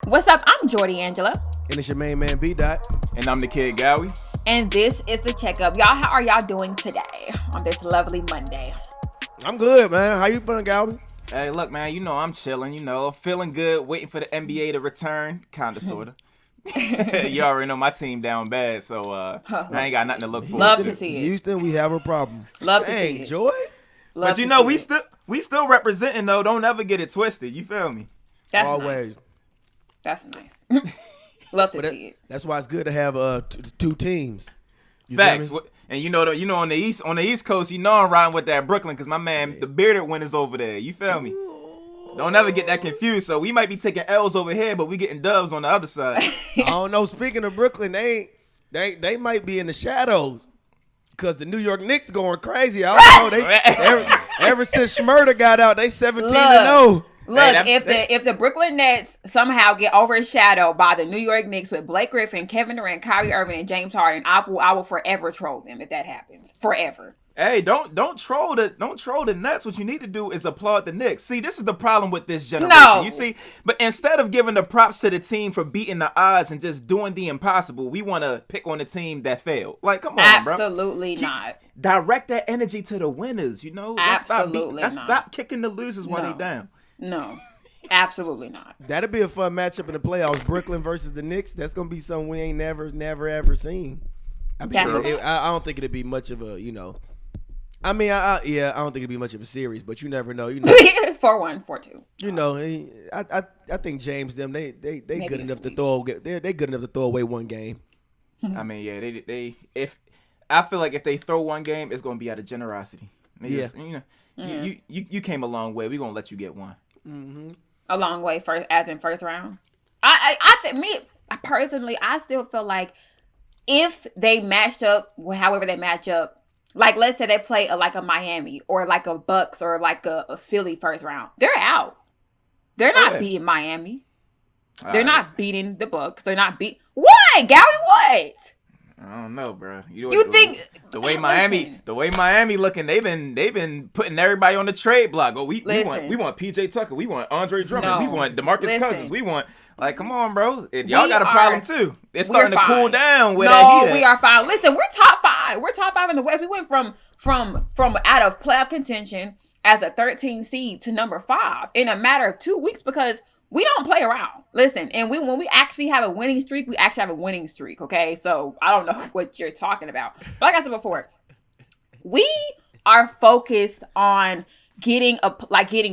What's up? I'm Jordy Angela. And it's your main man, Bdot. And I'm the kid, Gowie. And this is the checkup. Y'all, how are y'all doing today on this lovely Monday? I'm good, man. How you feeling, Gowie? Hey, look, man, I'm chilling, feeling good, waiting for the NBA to return, kinda, sorta. You already know my team down bad, so I ain't got nothing to look for. Love to see it. Houston, we have a problem. Love to see it. Joy? Love But to see we still representing though. Don't ever get it twisted. You feel me? That's Always. nice. That's nice. Love to see it. That's why it's good to have two teams. You Facts. feel me? And on the East Coast, I'm riding with that Brooklyn because my man, the bearded one is over there. You feel me? Don't ever get that confused. So we might be taking L's over here, but we getting dubs on the other side. I don't know. Speaking of Brooklyn, they might be in the shadows because the New York Knicks going crazy. I don't know. Ever since Schmurda got out, they 17-0. Look, if the Brooklyn Nets somehow get overshadowed by the New York Knicks with Blake Griffin, Kevin Durant, Kyrie Irving, and James Harden, I will forever troll them if that happens. Forever. Hey, don't troll the Nets. What you need to do is applaud the Knicks. See, this is the problem with this generation. No. You see, but instead of giving the props to the team for beating the odds and just doing the impossible, we want to pick on the team that failed. Like, come on, bro. Absolutely not. Direct that energy to the winners. Absolutely Let's not. Stop kicking the losers while No. they down. No, absolutely not. That'd be a fun matchup in the playoffs. Brooklyn versus the Knicks. That's gonna be something we ain't never ever seen. I mean, I don't think it'd be much of a, I mean, I don't think it'd be much of a series, but you never know. 4-1, 4-2. I think James them they Maybe good this enough to week. they're good enough to throw away one game. I mean, yeah, I feel like if they throw one game, it's gonna be out of generosity. You came a long way. We're gonna let you get one. Mm-hmm. A long way as in first round. I think personally, I still feel like if they matched up, however they match up, like let's say they play like a Miami or like a Bucks or like a Philly first round, they're out. They're not beating Miami. They're not beating the Bucks. They're not what, Gowie? What? I don't know, bro. You think the way Miami looking, they've been putting everybody on the trade block. Oh, we want PJ Tucker, we want Andre Drummond, we want DeMarcus Cousins, we want come on, bro. Y'all got a problem too. It's starting to cool down with that heat. We are fine. Listen, we're top 5. We're top 5 in the West. We went from out of playoff contention as a 13 seed to number 5 in a matter of 2 weeks because we don't play around. Listen, and when we actually have a winning streak, we actually have a winning streak, okay? So I don't know what you're talking about. But like I said before, we are focused on getting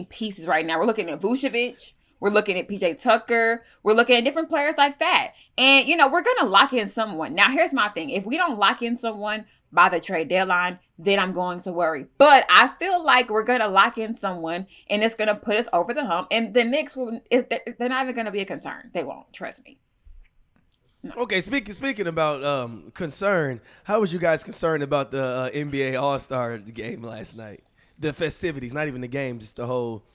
pieces right now. We're looking at Vucevic. We're looking at PJ Tucker. We're looking at different players like that. And, we're going to lock in someone. Now, here's my thing. If we don't lock in someone by the trade deadline, then I'm going to worry. But I feel like we're going to lock in someone and it's going to put us over the hump. And the Knicks, they're not even going to be a concern. They won't. Trust me. No. Okay, speaking about concern, how was you guys concerned about the NBA All-Star game last night? The festivities, not even the game, just the whole...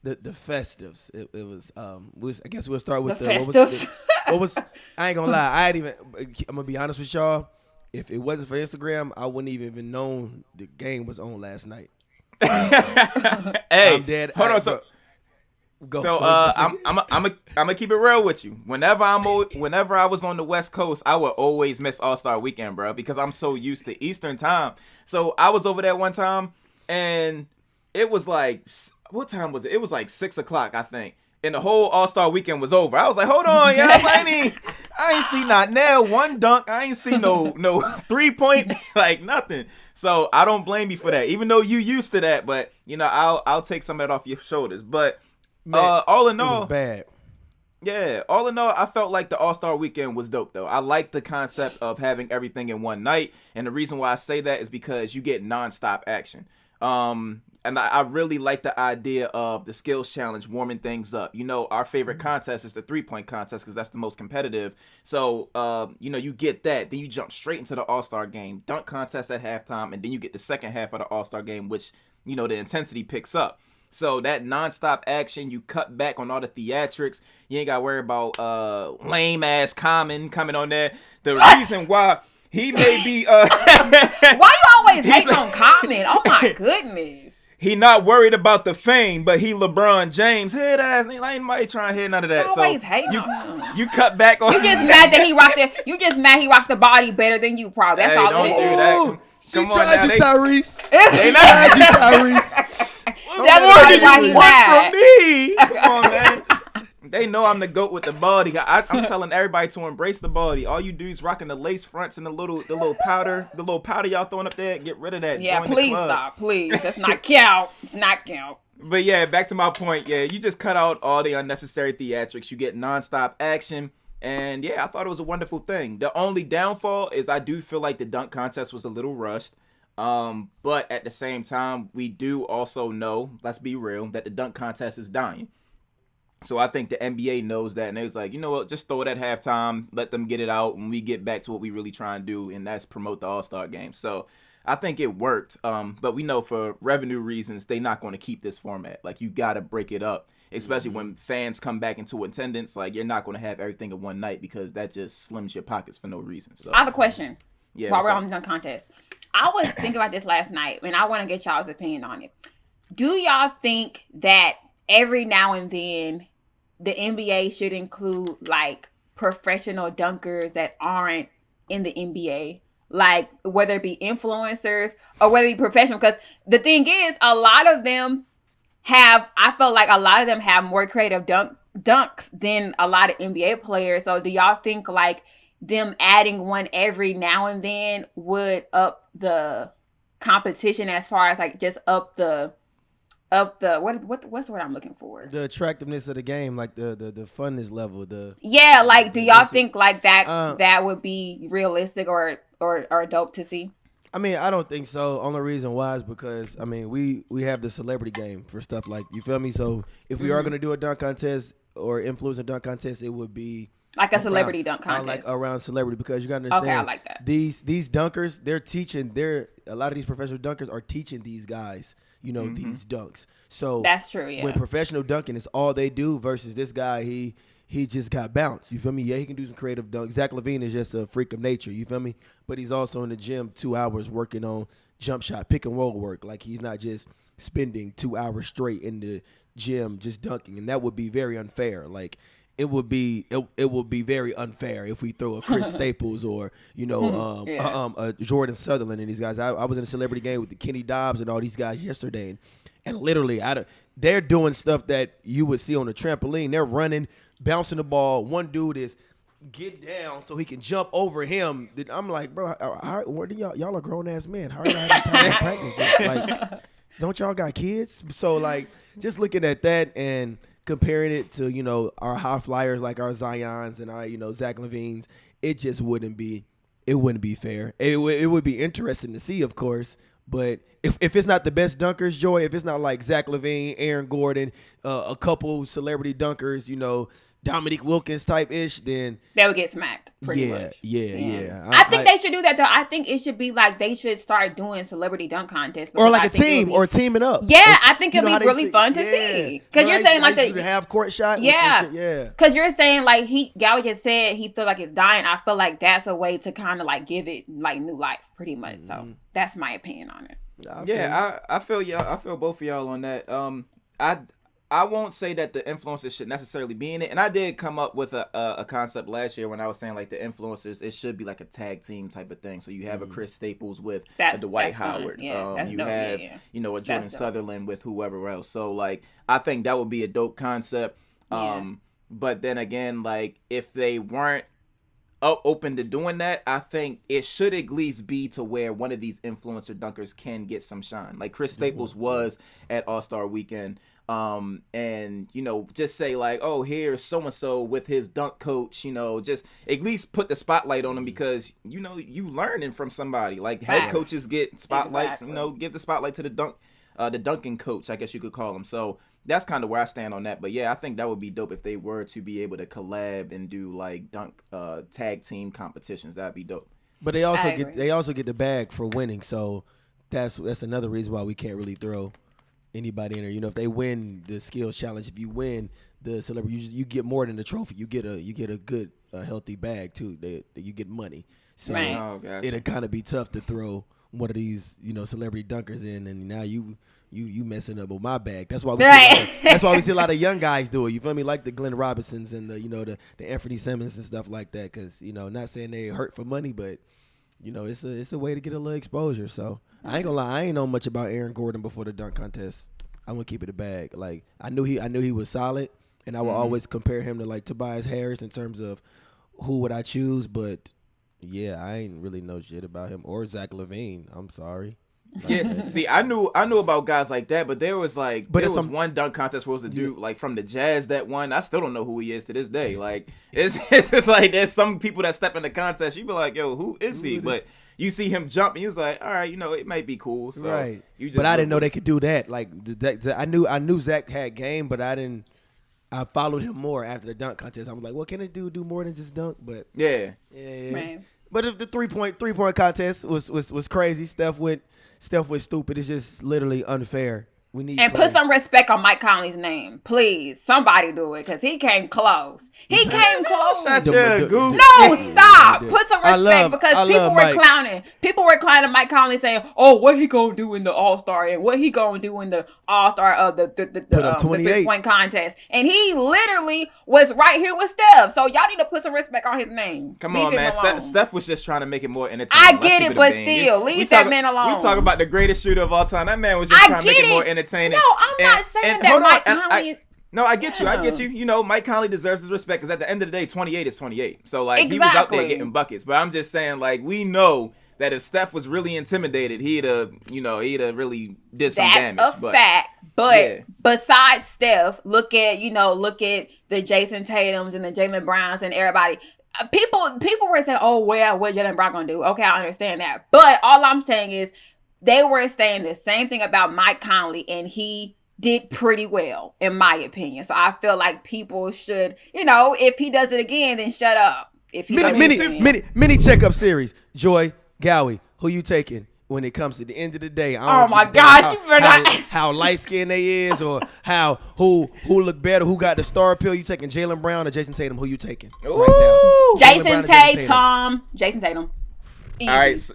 The festives. It was I guess we'll start with the festives. What was I ain't gonna lie. I'm gonna be honest with y'all. If it wasn't for Instagram, I wouldn't even known the game was on last night. Hey, I'm dead. Hold on. I'm gonna keep it real with you. Whenever I was on the West Coast, I would always miss All-Star Weekend, bro, because I'm so used to Eastern time. So I was over there one time, and it was like, what time was it? It was like 6 o'clock, I think. And the whole All-Star Weekend was over. I was like, hold on, y'all. I ain't see not nail one dunk. I ain't see no 3-point, like nothing. So I don't blame you for that. Even though you used to that, but I'll take some of that off your shoulders. But Man, all in all, it was bad. Yeah, all in all, I felt like the All-Star Weekend was dope, though. I like the concept of having everything in one night. And the reason why I say that is because you get nonstop action. And I really like the idea of the skills challenge warming things up. Our favorite contest is the 3-point contest because that's the most competitive. So, you get that. Then you jump straight into the All-Star game, dunk contest at halftime, and then you get the second half of the All-Star game, which, the intensity picks up. So that nonstop action, you cut back on all the theatrics. You ain't got to worry about lame-ass Common coming on there. The reason why he may be... Why you always hating on Common? Oh, my goodness. he not worried about the fame, but he LeBron James head ass. Ain't nobody trying to hear none of that. Always So hating on him. you cut back on. You just mad that he rocked it. You just mad he rocked the body better than you, probably. That's Hey, all. don't it do is. that. She Come on tried now, you, they- Tyrese. They not Tried you, Tyrese. That's what probably do why you he want mad. from me? Come on, man. They know I'm the GOAT with the body. I'm telling everybody to embrace the body. All you dudes rocking the lace fronts and the little powder y'all throwing up there. Get rid of that. Yeah, Join the please club. stop. Please. That's not count. It's not count. But yeah, back to my point. Yeah, you just cut out all the unnecessary theatrics. You get nonstop action. And yeah, I thought it was a wonderful thing. The only downfall is I do feel like the dunk contest was a little rushed. But at the same time, we do also know, let's be real, that the dunk contest is dying. So I think the NBA knows that, and they was like, you know what, just throw it at halftime, let them get it out, and we get back to what we really try and do, and that's promote the All-Star game. So I think it worked. But we know for revenue reasons, they're not going to keep this format. Like, you got to break it up, especially when fans come back into attendance. Like, you're not going to have everything in one night because that just slims your pockets for no reason. So I have a question. Yeah, While what's we're up? on the dunk contest, I was thinking about this last night, and I want to get y'all's opinion on it. Do y'all think that every now and then the NBA should include like professional dunkers that aren't in the NBA? Like whether it be influencers or whether it be professional? Because the thing is, a lot of them I felt like a lot of them have more creative dunks than a lot of NBA players. So do y'all think like them adding one every now and then would up the competition as far as like just up the what's the word I'm looking for? The attractiveness of the game, like the funness level, Yeah, like do y'all that's- think like that would be realistic or dope to see? I mean, I don't think so. Only reason why is because I mean we have the celebrity game for stuff like, you feel me? So if we are gonna do a dunk contest or influencer dunk contest, it would be Like a celebrity dunk contest. around celebrity, because you gotta understand. Okay, I like that. These dunkers, they're teaching. A lot of these professional dunkers are teaching these guys, these dunks. So That's true, yeah. when professional dunking is all they do versus this guy, he just got bounced. You feel me? Yeah, he can do some creative dunks. Zach LaVine is just a freak of nature. You feel me? But he's also in the gym 2 hours working on jump shot, pick and roll work. Like, he's not just spending 2 hours straight in the gym just dunking, and that would be very unfair. Like, it would be very unfair if we throw a Chris Staples or a Jordan Sutherland and these guys. I was in a celebrity game with the Kenny Dobbs and all these guys yesterday, and literally they're doing stuff that you would see on a trampoline. They're running, bouncing the ball. One dude is get down so he can jump over him. I'm like, bro, where do y'all are grown ass men? How are y'all having time to practice this? Like, don't y'all got kids? So like, just looking at that and comparing it to, our high flyers like our Zions and our, Zach LaVines, it just wouldn't be fair. It would be interesting to see, of course, but if it's not the best dunkers, Joy, if it's not like Zach LaVine, Aaron Gordon, a couple celebrity dunkers, Dominique Wilkins type ish, then They would get smacked pretty much. Yeah. I think they should do that though. I think it should be like they should start doing celebrity dunk contests. or like I a think it team would be- or teaming up. Yeah, Or- I think you it'd know how be they really say- fun to yeah. see. Because You know you're how saying they like used to do the half court shot. Yeah. Yeah. Because you're saying like Gowie just said he feel like it's dying. I feel like that's a way to kind of like give it like new life, pretty much. So that's my opinion on it. I feel y'all. I feel both of y'all on that. I won't say that the influencers should necessarily be in it, and I did come up with a concept last year when I was saying like the influencers, it should be like a tag team type of thing. So you have a Chris Staples with a Dwight fun. Howard. Yeah, that's you dope. have Yeah. a Jordan That's dope. Sutherland with whoever else. So like I think that would be a dope concept. Yeah. But then again, like if they weren't open to doing that, I think it should at least be to where one of these influencer dunkers can get some shine. Like Chris Staples was at All-Star Weekend. And just say like, oh, here's so and so with his dunk coach, just at least put the spotlight on him, because you learning from somebody. Like head Facts. coaches get spotlights, Exactly. give the spotlight to the dunking coach, I guess you could call him. So that's kind of where I stand on that. But yeah, I think that would be dope if they were to be able to collab and do like dunk tag team competitions. That'd be dope. But they also I agree. get the bag for winning. So that's another reason why we can't really throw anybody in there. If they win the skills challenge, if you win the celebrity, you get more than the trophy. You get a good healthy bag too. You get money. So Right. Oh, gotcha. it'll kind of be tough to throw one of these celebrity dunkers in, and now you messing up with my bag. That's why we see a lot of young guys do it. You feel me? Like the Glenn Robinsons and the Anthony Simmons and stuff like that. Because not saying they hurt for money, but it's a way to get a little exposure. So I ain't gonna lie, I ain't know much about Aaron Gordon before the dunk contest. I'm gonna keep it a bag. Like I knew he was solid, and I would always compare him to like Tobias Harris in terms of who would I choose. But yeah, I ain't really know shit about him or Zach LaVine. I'm sorry. Yes, see, I knew about guys like that, but there was one dunk contest where it was a dude like from the Jazz that won. I still don't know who he is to this day. Like it's just like there's some people that step in the contest, you be like, yo, who is he? But you see him jump, and you was like, all right, it might be cool. So right. But I didn't know they could do that. Like I knew Zach had game, but I followed him more after the dunk contest. I was like, well, can this dude do more than just dunk? But yeah. Man. But if the three point contest was crazy, Steph went stupid. It's just literally unfair. We need put some respect on Mike Conley's name, please. Somebody do it, because he came close. He came close. Shut your goof. No, stop. Put some respect, because people were clowning Mike Conley, saying, "Oh, what he gonna do in the All Star and what he gonna do in the All Star of the 3-point contest?" And he literally was right here with Steph. So y'all need to put some respect on his name. Come on, man. Steph was just trying to make it more entertaining. I get it, but still, leave that man alone. We talk about the greatest shooter of all time. That man was just trying to make it more entertaining. No, I'm not saying that Mike Conley. No, I get you. I get you. Mike Conley deserves his respect, because at the end of the day, 28 is 28. So like he was out there getting buckets. But I'm just saying, like, we know that if Steph was really intimidated, he'd have really did some damage. That's a fact. But besides Steph, look at the Jason Tatums and the Jaylen Browns and everybody. People were saying, "Oh, well, what Jaylen Brown gonna do?" Okay, I understand that. But all I'm saying is, they were saying the same thing about Mike Conley, and he did pretty well, in my opinion. So I feel like people should, if he does it again, then shut up. If he mini checkup series. Joy, Gowie, who you taking when it comes to the end of the day? Oh my gosh, you better not ask how light skinned they is, or who look better, who got the star appeal. You taking Jaylen Brown or Jason Tatum? Who you taking right now? Jason Tatum. Easy. All right.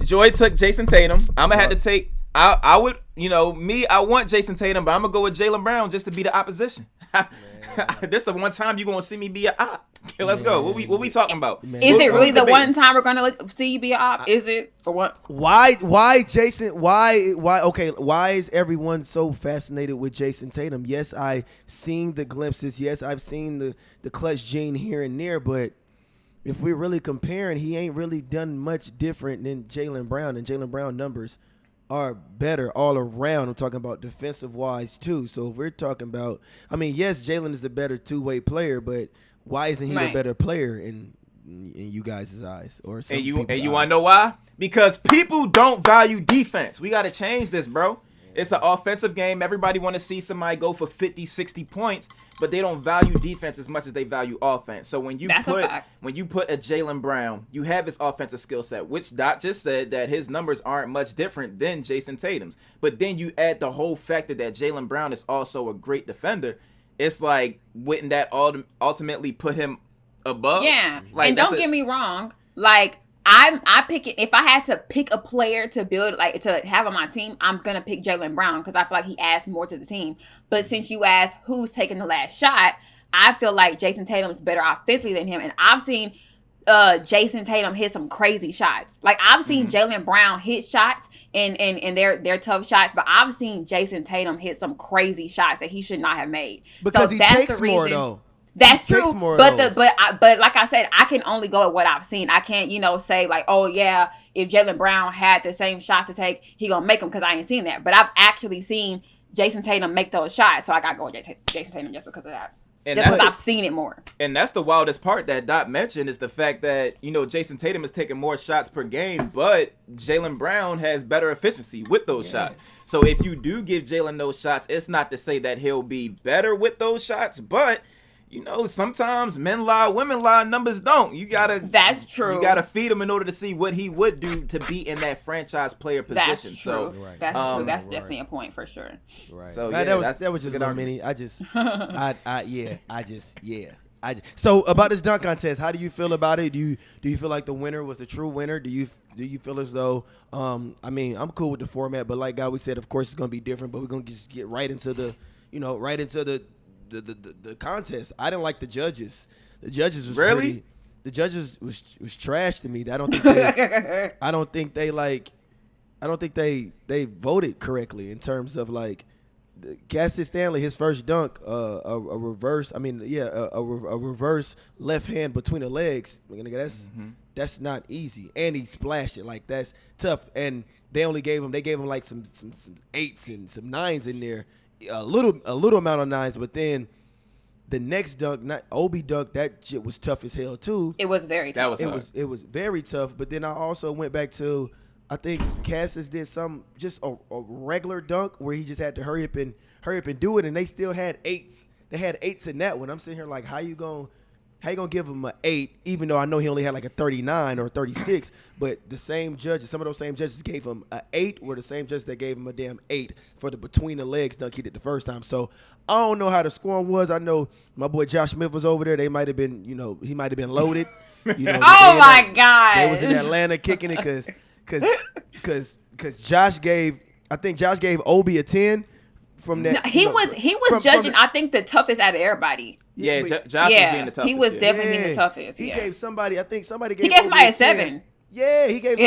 Joy took Jason Tatum. I'm gonna have to take. I would, I want Jason Tatum, but I'm gonna go with Jaylen Brown just to be the opposition. This the one time you gonna see me be a op. Okay, let's go. What we talking about? Is it really the one time we're gonna see you be a op? Is it, or what? Why Jason? Why? Okay. Why is everyone so fascinated with Jason Tatum? Yes, I've seen the glimpses. Yes, I've seen the clutch gene here and there, but if we're really comparing, he ain't really done much different than Jaylen Brown, and Jaylen Brown numbers are better all around. I'm talking about defensive-wise, too. So if we're talking about, yes, Jaylen is the better two-way player, but why isn't he the better player in you guys' eyes? Or some you want to know why? Because people don't value defense. We got to change this, bro. It's an offensive game. Everybody want to see somebody go for 50, 60 points, but they don't value defense as much as they value offense. So when you put a Jaylen Brown, you have his offensive skill set, which Dot just said that his numbers aren't much different than Jason Tatum's. But then you add the whole factor that Jaylen Brown is also a great defender. It's like, wouldn't that ultimately put him above? Yeah, like, and don't get me wrong, like, I pick it. If I had to pick a player to build, like, to have on my team, I'm gonna pick Jaylen Brown, because I feel like he adds more to the team. But since you asked who's taking the last shot, I feel like Jason Tatum's better offensively than him, and I've seen Jason Tatum hit some crazy shots. Like, I've seen Jaylen Brown hit shots and they're tough shots, but I've seen Jason Tatum hit some crazy shots that he should not have made. Because he takes more, though. That's true, but like I said, I can only go at what I've seen. I can't, say like, oh yeah, if Jaylen Brown had the same shots to take, he gonna make them, because I ain't seen that. But I've actually seen Jason Tatum make those shots, so I gotta go with Jason Tatum just because of that. And just because I've seen it more. And that's the wildest part that Dot mentioned, is the fact that, Jason Tatum is taking more shots per game, but Jaylen Brown has better efficiency with those shots. So if you do give Jaylen those shots, it's not to say that he'll be better with those shots, but sometimes men lie, women lie, numbers don't. That's true. You gotta feed him in order to see what he would do to be in that franchise player position. That's true. So, That's true. That's definitely a point for sure. Right. So that was just a little mini. I So about this dunk contest, how do you feel about it? Do you feel like the winner was the true winner? Do you feel as though I mean, I'm cool with the format, but like we said, of course it's gonna be different, but we're gonna just get right into the the contest. I didn't like the judges. The judges was really. The judges was trash to me. I don't think they voted correctly in terms of like Cassius Stanley, his first dunk, a reverse. I mean, a reverse left hand between the legs. That's not easy, and he splashed it. Like, that's tough. And they gave him like some 8s and some 9s in there, a little amount of 9s. But then the next dunk, not Obi dunk, that shit was tough as hell too. It was very tough. It was very tough. But then I also went back to, I think Cassius did just a regular dunk where he just had to hurry up and do it, and they still had 8s. They had 8s in that one. I'm sitting here like, how you gonna give him an 8, even though I know he only had like a 39 or 36, but some of those same judges gave him an 8, were the same judges that gave him a damn 8 for the between the legs dunk he did the first time. So I don't know how the scoring was. I know my boy Josh Smith was over there. They might have been, he might have been loaded. Oh my God. They was in Atlanta kicking it because Josh gave Obi a 10 from that. No, he was judging. I think the toughest out of everybody. Yeah, Josh was being the toughest. He was definitely being the toughest. He gave somebody. I think somebody gave. He gave Obi somebody a 7. Yeah, he gave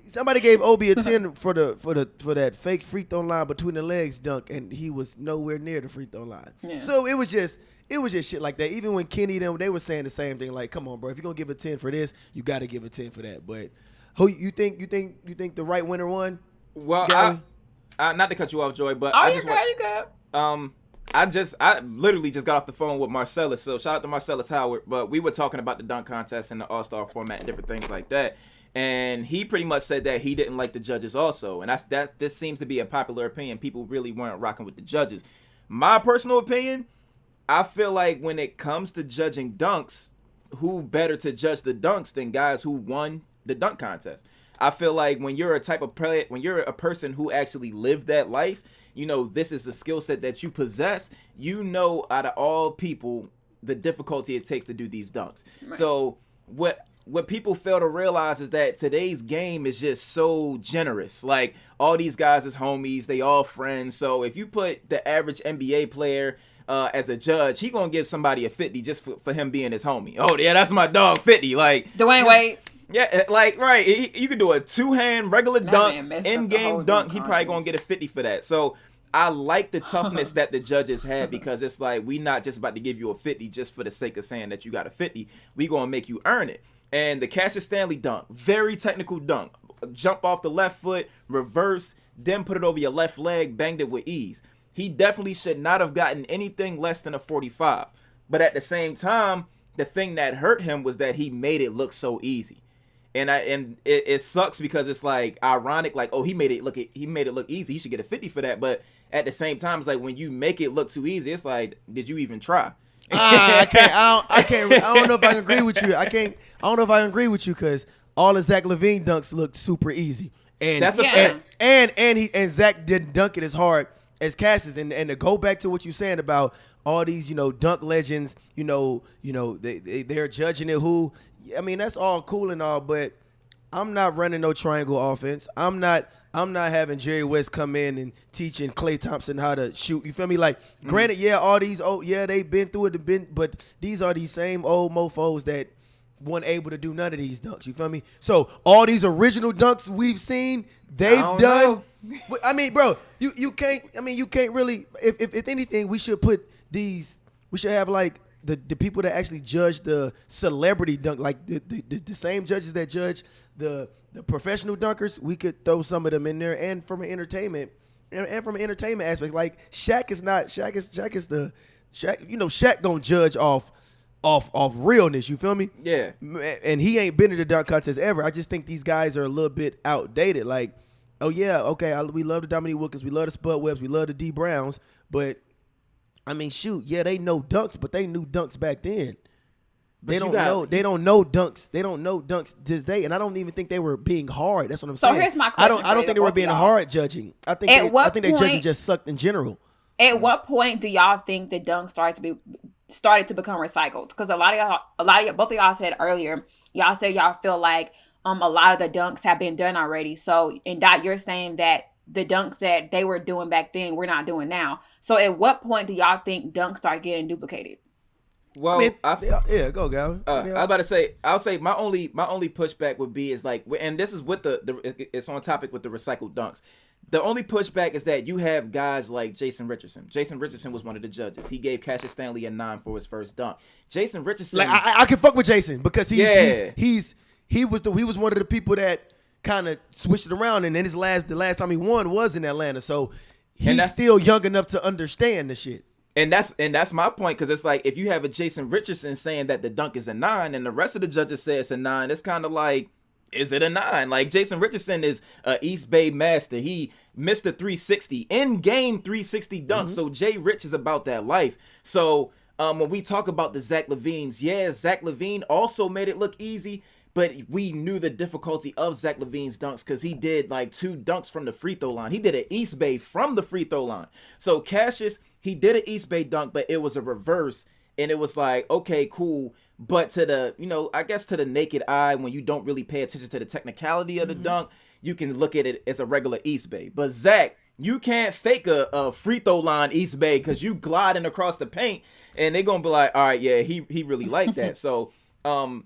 somebody gave Obi a 10 for that fake free throw line between the legs dunk, and he was nowhere near the free throw line. Yeah. So it was just shit like that. Even when Kenny they were saying the same thing. Like, come on, bro, if you're gonna give a 10 for this, you got to give a 10 for that. But who you think the right winner won? Well, not to cut you off, Joy, but you good. I literally just got off the phone with Marcellus, so shout out to Marcellus Howard. But we were talking about the dunk contest and the All-Star format and different things like that, and he pretty much said that he didn't like the judges also, and this seems to be a popular opinion. People really weren't rocking with the judges. My personal opinion, I feel like when it comes to judging dunks, who better to judge the dunks than guys who won the dunk contest? I feel like when you're when you're a person who actually lived that life, this is a skill set that you possess. Out of all people, the difficulty it takes to do these dunks. Right. So what people fail to realize is that today's game is just so generous. Like, all these guys is homies, they all friends. So if you put the average NBA player as a judge, he gonna give somebody a 50 just for him being his homie. Oh yeah, that's my dog 50. Like Dwayne Wade. Yeah, like, right. You can do a 2-hand regular dunk, in-game dunk. He probably going to get a 50 for that. So I like the toughness that the judges had, because it's like, we not just about to give you a 50 just for the sake of saying that you got a 50. We going to make you earn it. And the Cassius Stanley dunk, very technical dunk. Jump off the left foot, reverse, then put it over your left leg, banged it with ease. He definitely should not have gotten anything less than a 45. But at the same time, the thing that hurt him was that he made it look so easy. And it sucks, because it's like ironic, like, oh, he made it look easy, he should get a 50 for that. But at the same time, it's like, when you make it look too easy, it's like, did you even try? I don't know if I can agree with you. I don't know if I can agree with you, because all of Zach LaVine dunks looked super easy, and that's a fact. And Zach didn't dunk it as hard as Cassius. And to go back to what you're saying about all these, dunk legends, they're judging it. I mean, that's all cool and all, but I'm not running no triangle offense. I'm not having Jerry West come in and teaching Klay Thompson how to shoot. You feel me? Like, granted, they've been through it, but these are these same old mofos that weren't able to do none of these dunks. You feel me? So all these original dunks we've seen, they've done. I mean, bro, you can't really. If anything, we should have like the people that actually judge the celebrity dunk, like the same judges that judge the professional dunkers. We could throw some of them in there, and from an entertainment aspect, like Shaq is Shaq gonna judge off realness. You feel me? Yeah. And he ain't been in the dunk contest ever. I just think these guys are a little bit outdated. Like, oh yeah, okay, we love the Dominique Wilkins, we love the Spud Webbs, we love the D Browns, but I mean, shoot, yeah, they know dunks, but they knew dunks back then. They don't know dunks. They don't know dunks this day, and I don't even think they were being hard. That's what I'm saying. So here's my question. I don't think they were being hard judging. I think their judging just sucked in general. At what point do y'all think the dunks started to become recycled? Because both of y'all said earlier, y'all said y'all feel like a lot of the dunks have been done already. So, and Dot, you're saying that the dunks that they were doing back then, we're not doing now. So, at what point do y'all think dunks start getting duplicated? Well, go, Gowie. I was about to say, I'll say my only pushback would be is like, and this is with it's on topic with the recycled dunks. The only pushback is that you have guys like Jason Richardson. Jason Richardson was one of the judges. He gave Cassius Stanley a 9 for his first dunk. Jason Richardson, like I can fuck with Jason because he was one of the people that kind of switched it around, and then the last time he won was in Atlanta, so he's still young enough to understand the shit. And that's my point, because it's like if you have a Jason Richardson saying that the dunk is a 9 and the rest of the judges say it's a 9, it's kind of like, is it a 9? Like, Jason Richardson is a East Bay master. He missed a 360 in game 360 dunk. So Jay Rich is about that life. So when we talk about the Zach LaVines, Zach LaVine also made it look easy, but we knew the difficulty of Zach LaVine's dunks because he did like 2 dunks from the free throw line. He did an East Bay from the free throw line. So Cassius, he did an East Bay dunk, but it was a reverse, and it was like, okay, cool. But to the, I guess to the naked eye, when you don't really pay attention to the technicality of the dunk, you can look at it as a regular East Bay. But Zach, you can't fake a free throw line East Bay because you gliding across the paint, and they're gonna be like, all right, yeah, he really liked that. So, I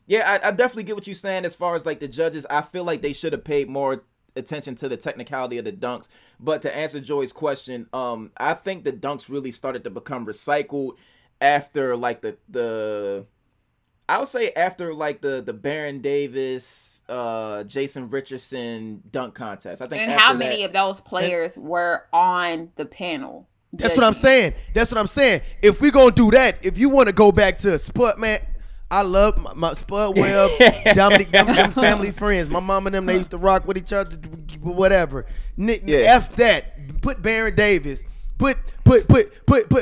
definitely get what you're saying as far as like the judges. I feel like they should have paid more attention to the technicality of the dunks. But to answer Joy's question, I think the dunks really started to become recycled after like I would say after like the Baron Davis, Jason Richardson dunk contest. I think. And how many of those players were on the panel? That's what I'm saying. If we gonna do that, if you want to go back to Spud, man, I love my Spud Webb, Dominic, them family friends. My mom and them, they used to rock with each other, whatever. F that. Put Baron Davis. Put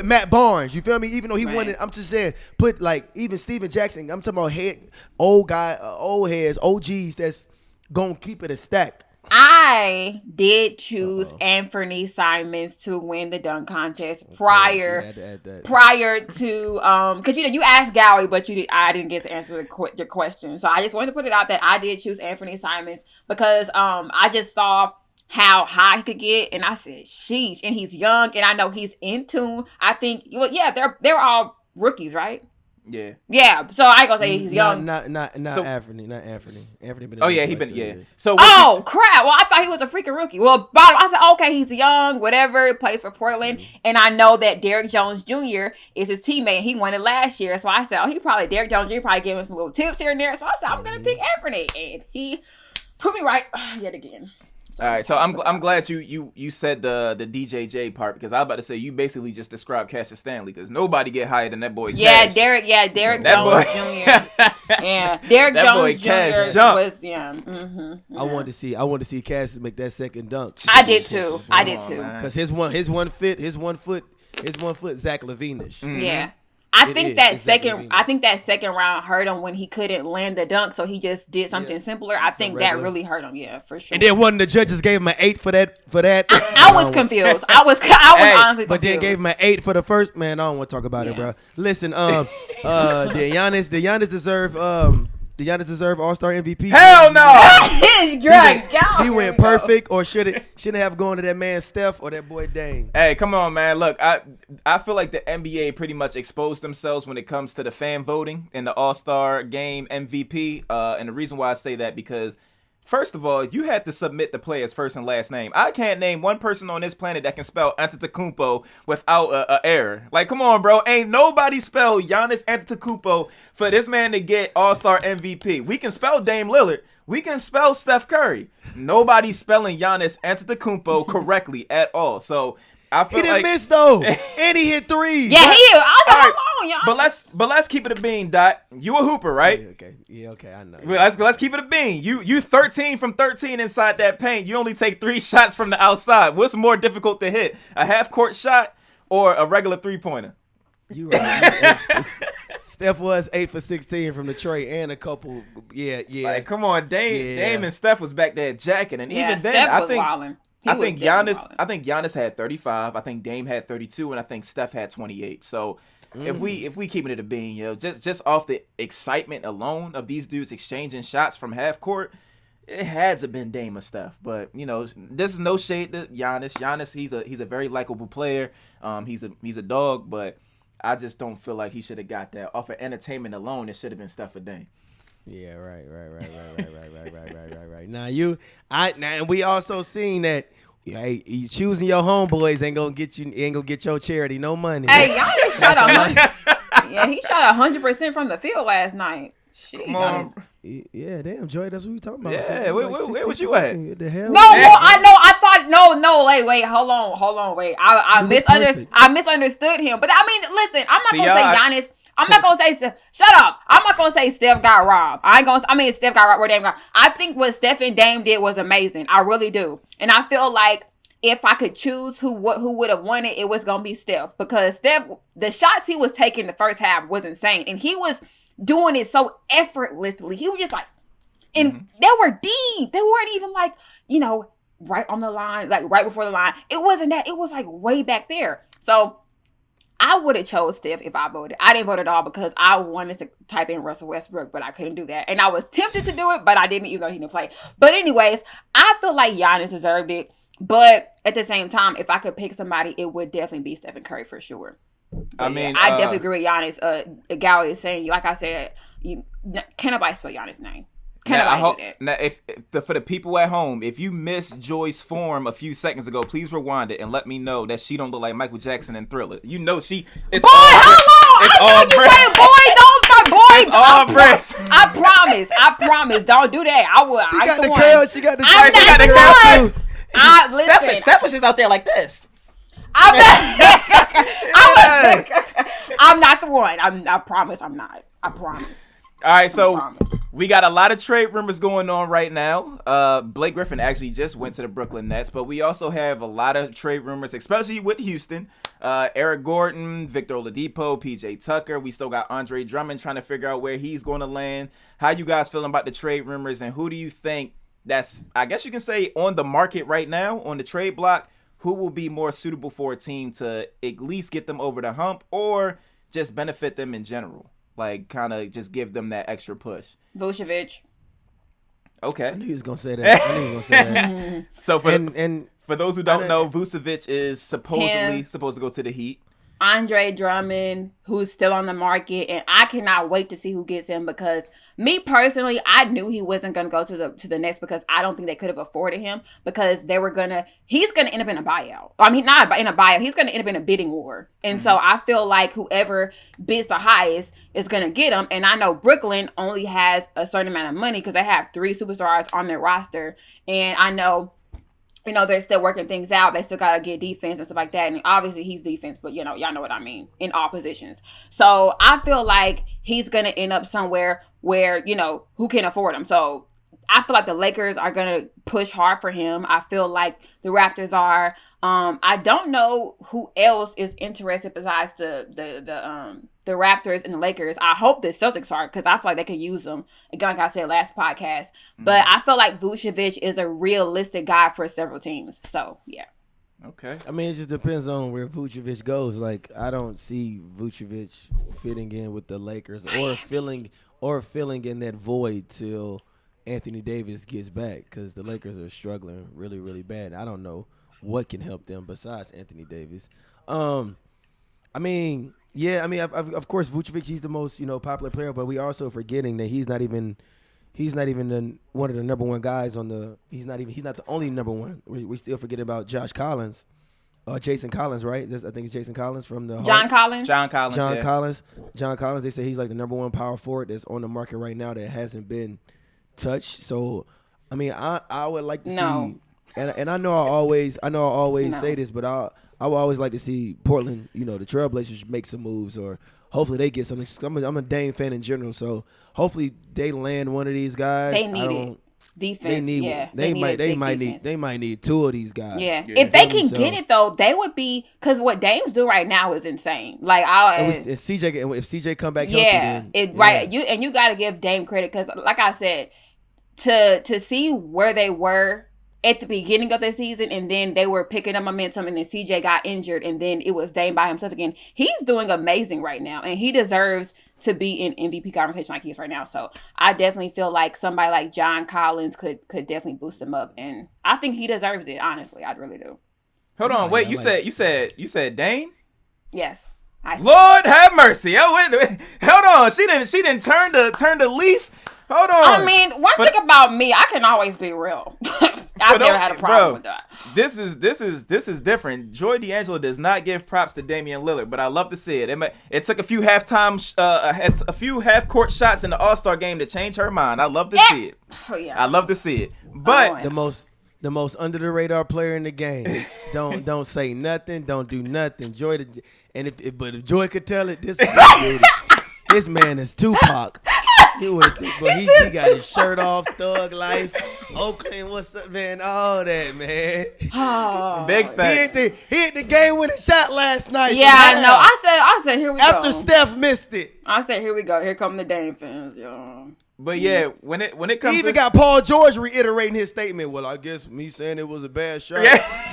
Matt Barnes. You feel me? Even though he wanted, I'm just saying, put like even Steven Jackson. I'm talking about old heads, OGs that's gonna keep it a stack. I did choose Anthony Simons to win the dunk contest prior to because you asked Gowie, but I didn't get to answer your question. So I just wanted to put it out that I did choose Anthony Simons because I just saw how high he could get, and I said, sheesh, and he's young, and I know he's in tune. I think, they're all rookies, right? Yeah. So I gonna say he's young. Not Anthony. Anthony been. He been. Years. So. Crap! Well, I thought he was a freaking rookie. Well, I said, okay, he's young, whatever. Plays for Portland, and I know that Derrick Jones Jr. is his teammate. He won it last year, so I said, Derrick Jones Jr. probably gave him some little tips here and there. So I said, I'm gonna pick Anthony, and he put me right yet again. All right, so I'm glad you said the DJJ part, because I was about to say you basically just described Cassius Stanley, because nobody get higher than that boy. Yeah, Cash. Derrick Jones Jr. Yeah, Derrick Jones Jr. was I wanted to see Cassius make that second dunk. I did too. Because his one foot Zach LaVine-ish. Yeah. I think that second round hurt him when he couldn't land the dunk, so he just did something simpler. I think that really hurt him, for sure. And then one of the judges gave him an 8 for that. I was confused. I was honestly confused. But then gave him an 8 for the first. Man, I don't want to talk about it, bro. Listen, did Giannis deserve All-Star MVP? Hell no! He went perfect, or shouldn't have gone to that man Steph or that boy Dame. Hey, come on, man. Look, I feel like the NBA pretty much exposed themselves when it comes to the fan voting in the All-Star game MVP. And the reason why I say that, because first of all, you had to submit the player's first and last name. I can't name one person on this planet that can spell Antetokounmpo without a error. Like, come on, bro. Ain't nobody spell Giannis Antetokounmpo for this man to get All-Star MVP. We can spell Dame Lillard. We can spell Steph Curry. Nobody's spelling Giannis Antetokounmpo correctly at all. So I feel he didn't miss though, and he hit 3. Yeah, he. I was like, hold on, y'all. But let's keep it a bean, Dot. You a hooper, right? Okay, I know. Let's keep it a bean. You 13 from 13 inside that paint. You only take 3 shots from the outside. What's more difficult to hit, a half court shot or a regular 3-pointer? You right. Steph was 8 for 16 from Detroit and a couple. Yeah. Like, come on, Dame and Steph was back there jacking, and even then, Steph I was think. wilding. I think Giannis had 35. I think Dame had 32, and I think Steph had 28. So if we keeping it a bean, yo, just off the excitement alone of these dudes exchanging shots from half court, it had to been Dame or Steph. But this is no shade to Giannis. Giannis, he's a very likable player. He's a dog, but I just don't feel like he should have got that off of entertainment alone. It should have been Steph or Dame. Yeah, right. Now we also seen that. Hey, you choosing your homeboys ain't gonna get your charity no money. Hey, Giannis shot 100. Yeah, he shot 100% from the field last night. Shit. Come on. Yeah, damn, Joy, that's what we talking about. Yeah, where was you at? What the hell? No, well, I know. I thought no. Wait, hold on, wait. I misunderstood him. But I mean, listen, I'm not gonna say Giannis. I'm not gonna say shut up. I'm not gonna say Steph got robbed. Steph got robbed or Dame got robbed. I think what Steph and Dame did was amazing. I really do. And I feel like if I could choose who would have won it, it was gonna be Steph. Because Steph, the shots he was taking the first half was insane. And he was doing it so effortlessly. He was just like, and they were deep. They weren't even like, right on the line, like right before the line. It wasn't that. It was like way back there. So I would have chose Steph if I voted. I didn't vote at all because I wanted to type in Russell Westbrook, but I couldn't do that. And I was tempted to do it, but I didn't, even though he didn't play. But anyways, I feel like Giannis deserved it. But at the same time, if I could pick somebody, it would definitely be Stephen Curry for sure. But I definitely agree with Giannis. Gowie is saying, like I said, can nobody spell Giannis' name? Can nobody do that? Now, for the people at home, if you missed Joy's form a few seconds ago, please rewind it and let me know that she don't look like Michael Jackson in Thriller. It's boy, all how long? Boy, don't start, boy. It's all breasts. I promise. Don't do that. I will. She got the curl. She got the curl. Listen. Steph was just out there like this. I'm not the one. I promise I'm not. I promise. All right, so we got a lot of trade rumors going on right now. Blake Griffin actually just went to the Brooklyn Nets, but we also have a lot of trade rumors, especially with Houston. Eric Gordon, Victor Oladipo, PJ Tucker. We still got Andre Drummond trying to figure out where he's going to land. How you guys feeling about the trade rumors, and who do you think that's, I guess you can say, on the market right now, on the trade block, who will be more suitable for a team to at least get them over the hump or just benefit them in general? Like, kind of just give them that extra push. Vucevic. Okay. I knew he was going to say that. So, for those who don't know, Vucevic is supposed to go to the Heat. Andre Drummond, who's still on the market, and I cannot wait to see who gets him because me personally, I knew he wasn't going to go to the Nets because I don't think they could have afforded him because he's going to end up in a buyout. I mean, not in a buyout. He's going to end up in a bidding war. And so I feel like whoever bids the highest is going to get him. And I know Brooklyn only has a certain amount of money because they have 3 superstars on their roster. And I know they're still working things out. They still got to get defense and stuff like that. And obviously he's defense, but y'all know what I mean, in all positions. So I feel like he's going to end up somewhere where, who can afford him. So I feel like the Lakers are going to push hard for him. I feel like the Raptors are. I don't know who else is interested besides the Raptors and the Lakers. I hope the Celtics are because I feel like they could use them. Again, like I said last podcast. But I feel like Vucevic is a realistic guy for several teams. So, yeah. Okay. I mean, it just depends on where Vucevic goes. Like, I don't see Vucevic fitting in with the Lakers or filling in that void till Anthony Davis gets back because the Lakers are struggling really, really bad. I don't know what can help them besides Anthony Davis. Of course, Vucevic, he's the most, popular player, but we are also forgetting that he's not even one of the number one guys on the. He's not the only number one. We still forget about Josh Collins, Jason Collins, right? I think it's Jason Collins from the John Hawks. Collins. John Collins. They say he's like the number one power forward that's on the market right now that hasn't been touched. So, I mean, I would like to see, and I know I always say this, but I would always like to see Portland, the Trailblazers make some moves, or hopefully they get something. I'm a Dame fan in general, so hopefully they land one of these guys. They need it. Defense. They might need 2 of these guys. Yeah. If they can get it though, they would be, because what Dame's do right now is insane. Like if CJ come back healthy, then right. You got to give Dame credit because, like I said, to see where they were at the beginning of the season, and then they were picking up momentum, and then CJ got injured, and then it was Dame by himself again. He's doing amazing right now, and he deserves to be in MVP conversation like he is right now. So I definitely feel like somebody like John Collins could definitely boost him up, and I think he deserves it. Honestly, I really do. Hold on, wait. You said Dame? Yes. Lord have mercy. Oh, wait. Hold on. She didn't turn the leaf. Hold on. I mean, one thing about me, I can always be real. I've never had a problem with that. This is different. Joy D'Angelo does not give props to Damian Lillard, but I love to see it. It took a few half court shots in the All-Star game to change her mind. I love to see it. Oh, yeah. I love to see it. But the most under the radar player in the game. Don't say nothing. Don't do nothing. If Joy could tell it, this man is Tupac. He got his shirt off, thug life, Oakland, what's up, man? All that, man. Oh, big facts. He hit the game winning shot last night. Yeah, I know. I said, here we go. After Steph missed it. I said, here we go. Here come the Dame fans, y'all. But yeah, when it comes, he even got Paul George reiterating his statement. Well, I guess me saying it was a bad shot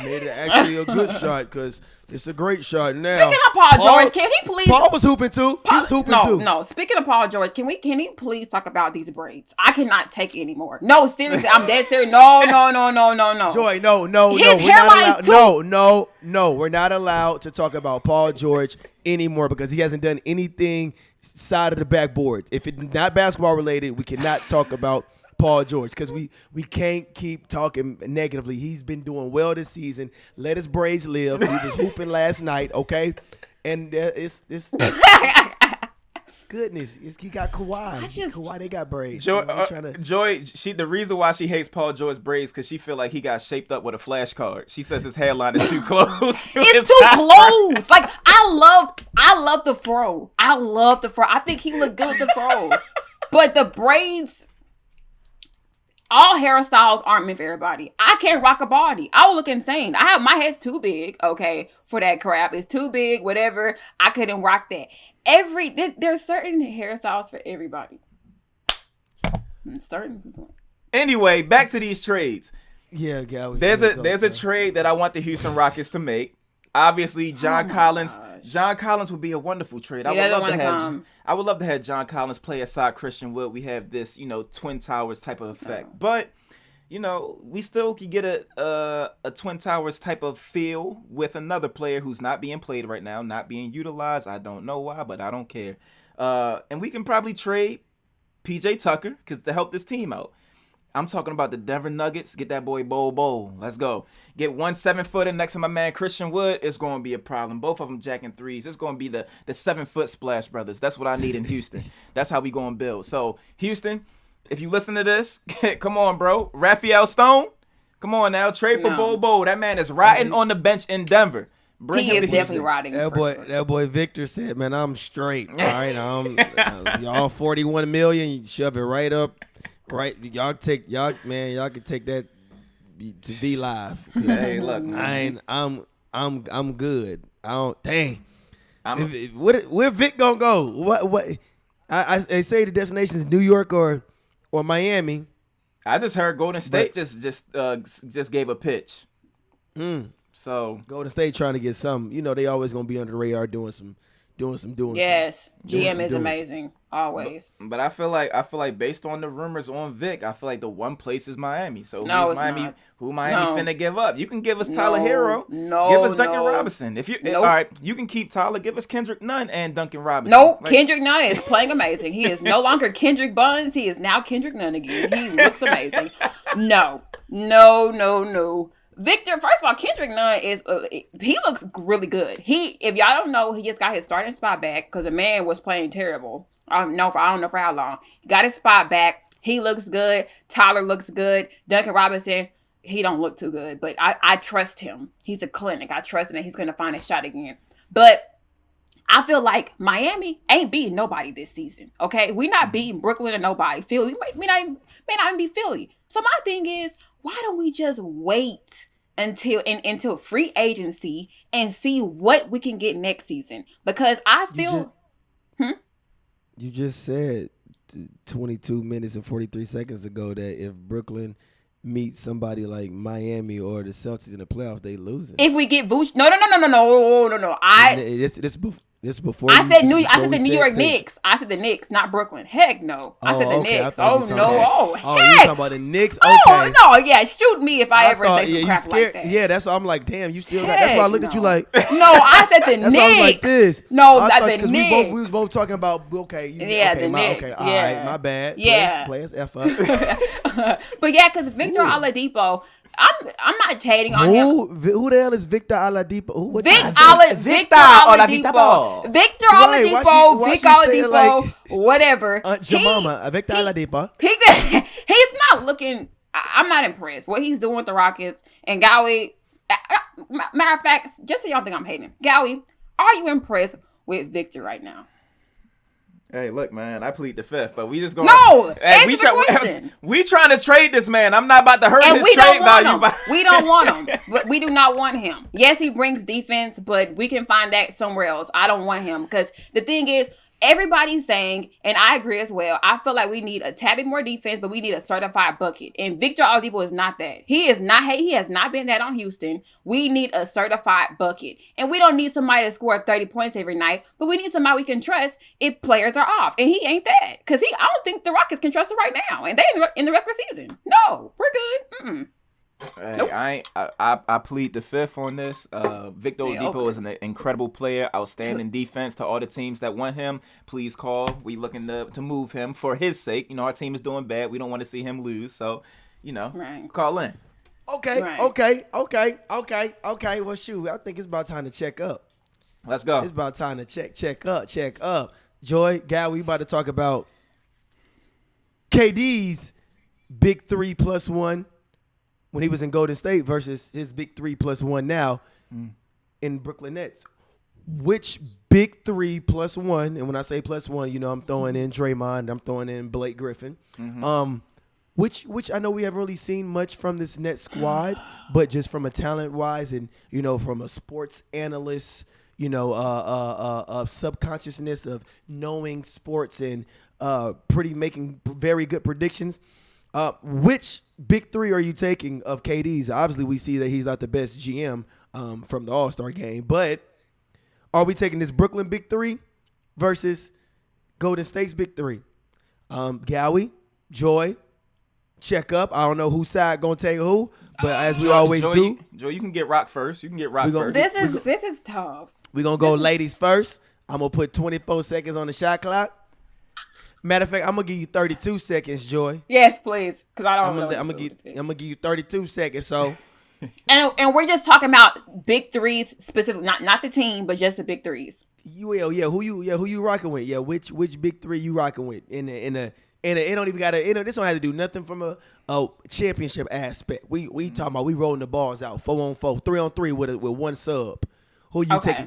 made it actually a good shot because it's a great shot now. Speaking of Paul George, can he please? Paul was hooping too. He was hooping too. No. Speaking of Paul George, can he please talk about these braids? I cannot take it anymore. No, seriously, I'm dead serious. No. Joy, no. His hairline's No. We're not allowed to talk about Paul George anymore because he hasn't done anything side of the backboard. If it's not basketball related, we cannot talk about Paul George because we can't keep talking negatively. He's been doing well this season. Let his braids live. He was hooping last night, okay? And it's goodness. He got Kawhi. Kawhi, they got braids. Joy, the reason why she hates Paul George's braids because she feel like he got shaped up with a flashcard. She says his hairline is too close. It's too close. Like I love the fro. I think he looked good with the fro. But the braids, all hairstyles aren't meant for everybody. I can't rock a body. I would look insane. My head's too big, okay, for that crap. It's too big, whatever. I couldn't rock that. There's certain hairstyles for everybody. Certain people. Anyway, back to these trades. Yeah, Gowie. There's a trade that I want the Houston Rockets to make. Obviously, John Collins. Gosh. John Collins would be a wonderful trade. I would love to have John Collins play aside Christian Wood. We have this, Twin Towers type of effect. But, we still could get a Twin Towers type of feel with another player who's not being played right now, not being utilized. I don't know why, but I don't care. And we can probably trade PJ Tucker to help this team out. I'm talking about the Denver Nuggets. Get that boy Bo. Let's go. Get 1 7-footer next to my man Christian Wood. It's going to be a problem. Both of them jacking threes. It's going to be the 7-foot Splash Brothers. That's what I need in Houston. That's how we going to build. So, Houston, if you listen to this, come on, bro. Raphael Stone, come on now. Trade for Bo. That man is rotting on the bench in Denver. Bring him to definitely rotting. That boy Victor said, man, I'm straight. All right, y'all 41 million. You shove it right up. Right, y'all can take that to be live. Hey, look, I'm good. Where Vic gonna go? What? I say the destination is New York or Miami. I just heard Golden State just gave a pitch. So Golden State trying to get some. They always gonna be under the radar doing some. Yes, GM is amazing always. But I feel like based on the rumors on Vic, I feel like the one place is Miami. So who Miami finna give up? You can give us Tyler Hero. Give us Duncan Robinson. All right, you can keep Tyler. Give us Kendrick Nunn and Duncan Robinson. Kendrick Nunn is playing amazing. He is no longer Kendrick Buns. He is now Kendrick Nunn again. He looks amazing. No. Victor, first of all, Kendrick Nunn he looks really good. If y'all don't know, he just got his starting spot back because the man was playing terrible. I don't know for how long. He got his spot back. He looks good. Tyler looks good. Duncan Robinson, he don't look too good, but I trust him. He's a clinic. I trust him that he's gonna find a shot again. But I feel like Miami ain't beating nobody this season. Okay, we not beating Brooklyn or nobody. Philly, we may not even be Philly. So my thing is, why don't we just wait until free agency and see what we can get next season? Because I feel you just said 22 minutes and 43 seconds ago that if Brooklyn meet somebody like Miami or the Celtics in the playoffs, they losing. If we get Vooch, no. This before. I said the New York Knicks. Knicks. I said the Knicks, not Brooklyn. Heck no. I said the Knicks. Oh No. you Heck. talking about the Knicks? Okay. Oh no, yeah. Shoot me if I ever say some crap like that. Yeah, that's why I'm like, damn, you still got. That's why I looked at you like. No, I said the that's Knicks. Why I was like this. No, I that's thought, the Knicks. We was both talking about the Knicks. Okay, all right, my bad. Yeah. Players F up. But yeah, because Victor Oladipo, I'm not hating on him. Who the hell is Victor Oladipo? Victor Oladipo. Victor Oladipo, whatever. Jemima, Victor Oladipo. He's not looking. I'm not impressed what he's doing with the Rockets and Gowie. Matter of fact, just so y'all think I'm hating, Gowie, are you impressed with Victor right now? Hey, look, man, I plead the fifth, but we just going. No, answer the question. We trying to trade this man. I'm not about to hurt And his trade value. We don't want him. But we do not want him. Yes, he brings defense, but we can find that somewhere else. I don't want him because the thing is, everybody's saying, and I agree as well, I feel like we need a tad bit more defense, but we need a certified bucket. And Victor Oladipo is not that. He has not been that on Houston. We need a certified bucket. And we don't need somebody to score 30 points every night, but we need somebody we can trust if players are off. And he ain't that. Because I don't think the Rockets can trust him right now. And they in the regular season. No, we're good. Mm-mm. Hey, Nope. I plead the fifth on this. Victor Oladipo is an incredible player, outstanding defense to all the teams that want him. Please call. We looking to move him for his sake. You know, our team is doing bad. We don't want to see him lose. So, call in. Okay. Right. Okay. Well, shoot, I think it's about time to check up. Let's go. It's about time to check up. Joy, Gal, we about to talk about KD's big 3+1 when he was in Golden State versus his big 3+1 now in Brooklyn Nets. Which big 3+1, and when I say +1, I'm throwing in Draymond, I'm throwing in Blake Griffin. Which I know we haven't really seen much from this Nets squad, but just from a talent-wise and, from a sports analyst, subconsciousness of knowing sports and making very good predictions. Which big three are you taking of KD's? Obviously, we see that he's not the best GM from the All-Star game, but are we taking this Brooklyn big three versus Golden State's big three? Gowie, Joy, check up. I don't know whose side gonna take who, but as we always do. Joy, you can get rock first. First. This is tough. We're going to go ladies first. I'm going to put 24 seconds on the shot clock. Matter of fact, I'm going to give you 32 seconds, Joy. Yes, please, because I don't I'm going to give you 32 seconds, so. And we're just talking about big threes specifically, not the team, but just the big threes. Who you rocking with? Yeah, which big three you rocking with? It don't even got to, this don't have to do nothing from a championship aspect. We talking about we rolling the balls out 4-on-4, 3-on-3 with one sub. Who you taking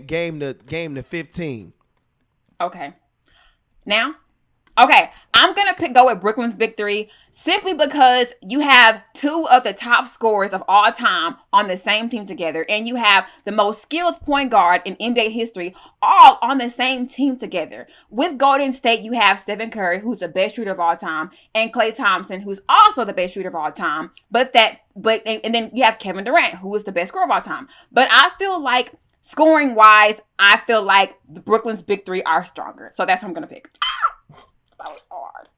game to 15? Okay. Now? Okay, I'm going to go with Brooklyn's big three simply because you have two of the top scorers of all time on the same team together, and you have the most skilled point guard in NBA history all on the same team together. With Golden State, you have Stephen Curry, who's the best shooter of all time, and Klay Thompson, who's also the best shooter of all time. And then you have Kevin Durant, who is the best scorer of all time. But I feel like scoring wise, I feel like the Brooklyn's big three are stronger. So that's what I'm going to pick. That was hard.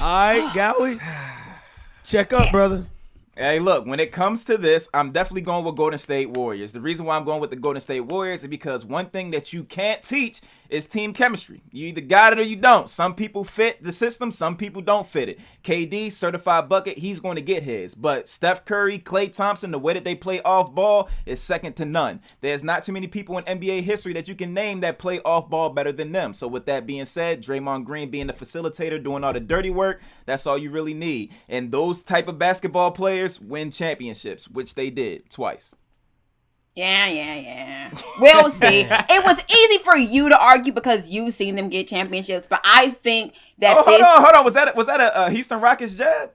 All right, Gowie. Check up, brother. Hey, look, when it comes to this, I'm definitely going with Golden State Warriors. The reason why I'm going with the Golden State Warriors is because one thing that you can't teach is team chemistry. You either got it or you don't. Some people fit the system, some people don't fit it. KD, certified bucket, he's going to get his. But Steph Curry, Klay Thompson, the way that they play off ball is second to none. There's not too many people in NBA history that you can name that play off ball better than them. So with that being said, Draymond Green being the facilitator, doing all the dirty work, that's all you really need. And those type of basketball players win championships, which they did twice. Yeah. We'll see. It was easy for you to argue because you've seen them get championships, but I think that hold on. Was that a Houston Rockets jab?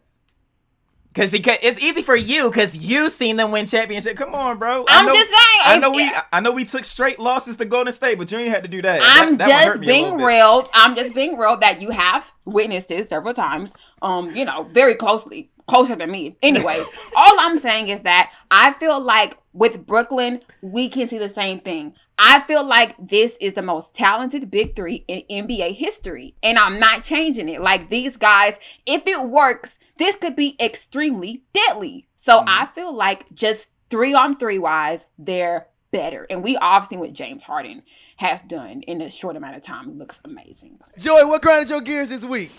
Cause it's easy for you, cause you seen them win championship. Come on, bro. I'm just saying. I know we took straight losses to Golden State, but you ain't had to do that. I'm that one hurt just me being real. I'm just being real that you have witnessed it several times. Very closer than me. Anyways, all I'm saying is that I feel like with Brooklyn, we can see the same thing. I feel like this is the most talented big three in NBA history, and I'm not changing it. Like, these guys, if it works, this could be extremely deadly. So I feel like just 3-on-3 wise, they're better. And we obviously what James Harden has done in a short amount of time looks amazing. Joey, what grinded your gears this week?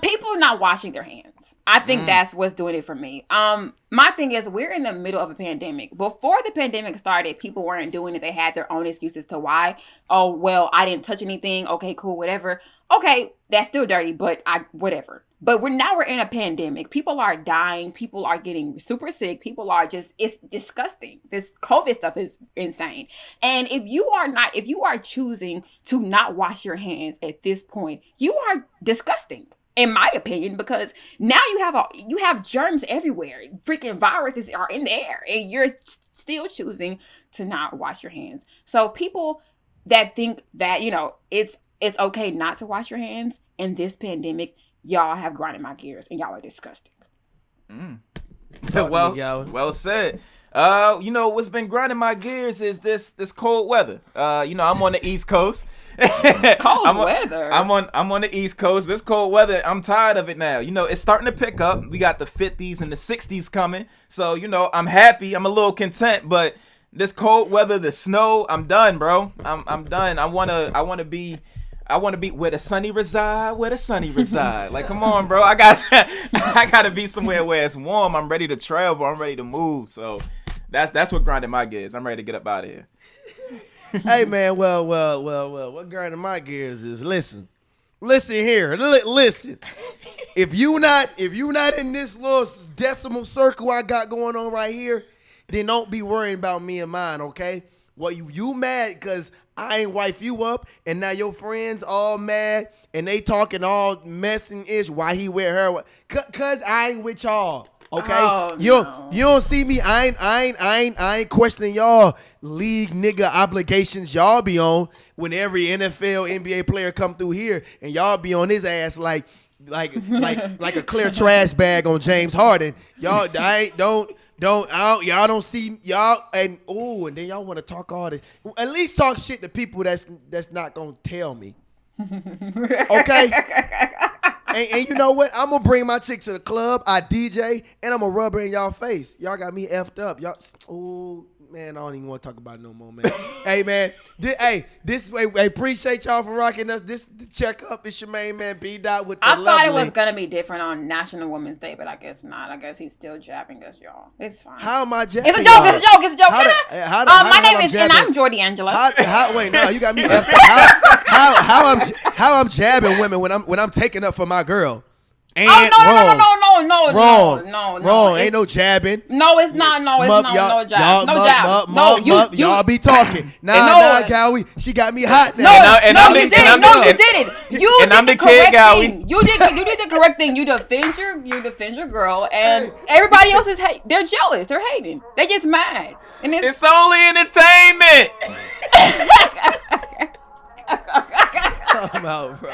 People not washing their hands. I think that's what's doing it for me. My thing is, we're in the middle of a pandemic. Before the pandemic started, people weren't doing it. They had their own excuses to why. Oh, well, I didn't touch anything. Okay, cool, whatever. Okay, that's still dirty, but whatever. But we're in a pandemic. People are dying. People are getting super sick. People are it's disgusting. This COVID stuff is insane. And if you are choosing to not wash your hands at this point, you are disgusting, in my opinion, because now you have germs everywhere. Freaking viruses are in the air, and you're still choosing to not wash your hands. So people that think that, it's okay not to wash your hands in this pandemic, y'all have grinded my gears, and y'all are disgusting. Well said. What's been grinding my gears is this cold weather. I'm on the East Coast. Weather. I'm on the East Coast. This cold weather, I'm tired of it now. It's starting to pick up. We got the 50s and the 60s coming. So, I'm happy. I'm a little content, but this cold weather, the snow, I'm done, bro. I'm done. I wanna be where the sunny reside, Like, come on, bro. I gotta be somewhere where it's warm. I'm ready to travel. I'm ready to move. So that's what grinding my gears. I'm ready to get up out of here. Hey, man. Well. What grinding my gears is listen here. Listen. If you not in this little decimal circle I got going on right here, then don't be worrying about me and mine. Okay. Well, you mad because I ain't wife you up, and now your friends all mad, and they talking all mess and ish. Why he with her? Cause I ain't with y'all. Okay, you don't see me. I ain't questioning y'all league nigga obligations y'all be on when every NFL NBA player come through here, and y'all be on his ass like a clear trash bag on James Harden. Y'all y'all don't see y'all and then y'all want to talk all this. At least talk shit to people that's not gonna tell me. Okay? and you know what? I'm gonna bring my chick to the club. I DJ and I'm gonna rub her in y'all face. Y'all got me effed up. Y'all man, I don't even want to talk about it no more, man. Hey, man. I appreciate y'all for rocking us. This checkup is your main man, Bdot with the I thought it was going to be different on National Women's Day, but I guess not. I guess he's still jabbing us, y'all. It's fine. How am I jabbing? It's a joke. It's a joke. My name is, and I'm Jordy Angela. Wait, no, you got me effed up. How I'm jabbing women when I'm taking up for my girl? And no. Wrong. Ain't no jabbing. No, it's not. No, it's not. No jab. No jab. Y'all be talking. Nah, Gowie. She got me hot now. You didn't. You did the correct thing. You did the correct thing. You defend your girl, and everybody else is they're jealous. They're hating. They just mad. And it's only entertainment. I'm out, bro.